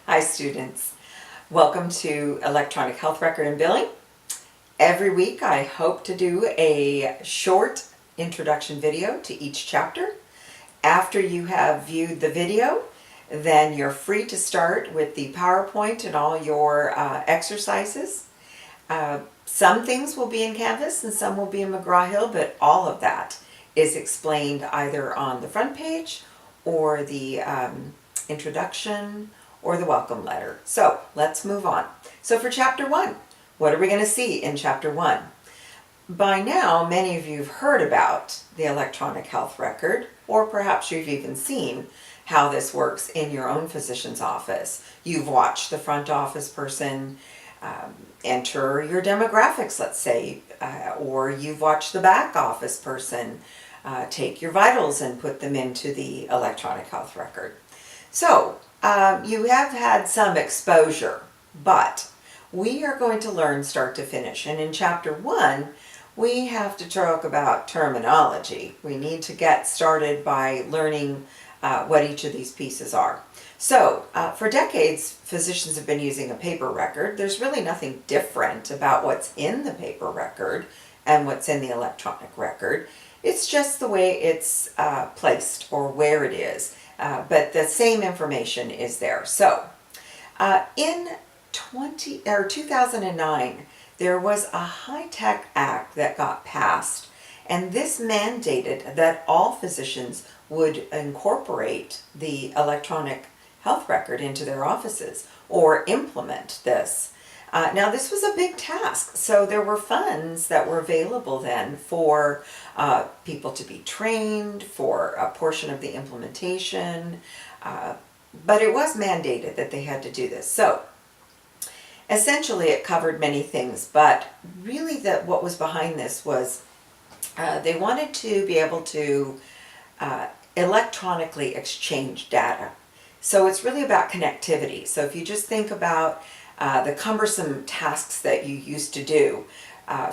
Hi students, welcome to Electronic Health Record and Billing. Every week I hope to do a short introduction video to each chapter. After you have viewed the video, then you're free to start with the PowerPoint and all your exercises. Some things will be in Canvas and some will be in McGraw-Hill, but all of that is explained either on the front page or the introduction or the welcome letter. So let's move on. So for chapter 1, what are we going to see in chapter 1? By now, many of you have heard about the electronic health record, or perhaps you've even seen how this works in your own physician's office. You've watched the front office person enter your demographics, let's say, or you've watched the back office person take your vitals and put them into the electronic health record. So you have had some exposure, but we are going to learn start to finish. And in chapter 1, we have to talk about terminology. We need to get started by learning what each of these pieces are. So for decades, physicians have been using a paper record. There's really nothing different about what's in the paper record and what's in the electronic record. It's just the way it's placed or where it is. But the same information is there. So in 2009, there was a high-tech act that got passed, and this mandated that all physicians would incorporate the electronic health record into their offices or implement this. Now this was a big task, so there were funds that were available then for people to be trained, for a portion of the implementation, but it was mandated that they had to do this. So essentially it covered many things, but really what was behind this was they wanted to be able to electronically exchange data. So it's really about connectivity. So if you just think about the cumbersome tasks that you used to do.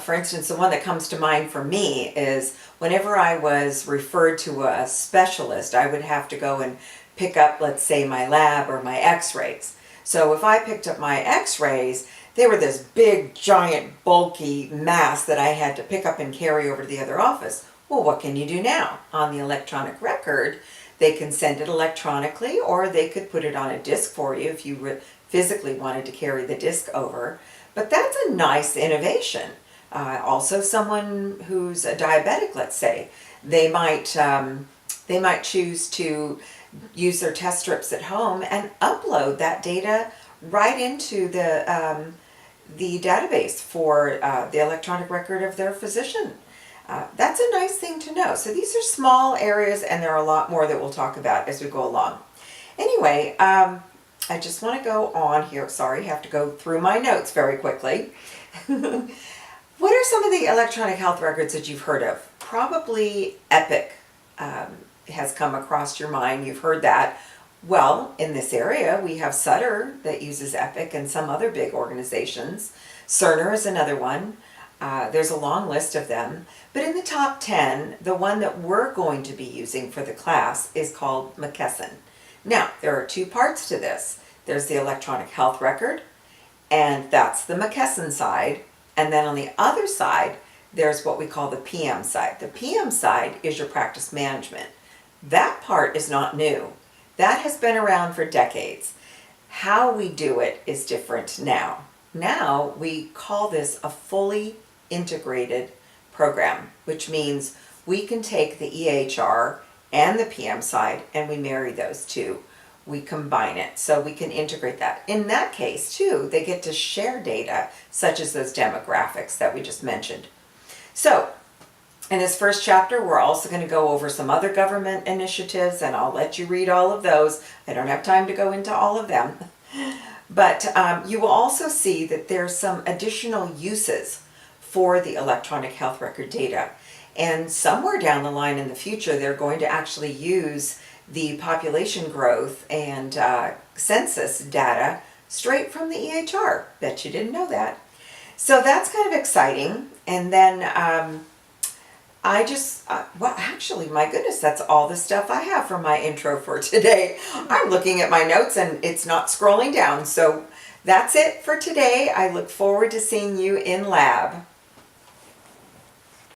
For instance, the one that comes to mind for me is whenever I was referred to a specialist, I would have to go and pick up, let's say, my lab or my x-rays. So if I picked up my x-rays, they were this big, giant, bulky mass that I had to pick up and carry over to the other office. Well, what can you do now? On the electronic record, they can send it electronically, or they could put it on a disc for you if you physically wanted to carry the disc over. But that's a nice innovation. Also, someone who's a diabetic, let's say, they might choose to use their test strips at home and upload that data right into the database for the electronic record of their physician. That's a nice thing to know. So these are small areas, and there are a lot more that we'll talk about as we go along. Anyway, I just want to go on here. Sorry, I have to go through my notes very quickly. What are some of the electronic health records that you've heard of? Probably Epic has come across your mind. You've heard that. Well, in this area, we have Sutter that uses Epic and some other big organizations. Cerner is another one. There's a long list of them. But in the top 10, the one that we're going to be using for the class is called McKesson. Now, there are two parts to this. There's the electronic health record, and that's the McKesson side. And then on the other side, there's what we call the PM side. The PM side is your practice management. That part is not new. That has been around for decades. How we do it is different now. Now we call this a fully integrated program, which means we can take the EHR and the PM side and we marry those two. We combine it so we can integrate that. In that case too, they get to share data such as those demographics that we just mentioned. So in this first chapter, we're also going to go over some other government initiatives, and I'll let you read all of those. I don't have time to go into all of them. But you will also see that there's some additional uses for the electronic health record data. And somewhere down the line in the future, they're going to actually use the population growth and census data straight from the EHR. Bet you didn't know that. So that's kind of exciting. And then well, actually, my goodness, that's all the stuff I have for my intro for today. I'm looking at my notes and it's not scrolling down. So that's it for today. I look forward to seeing you in lab.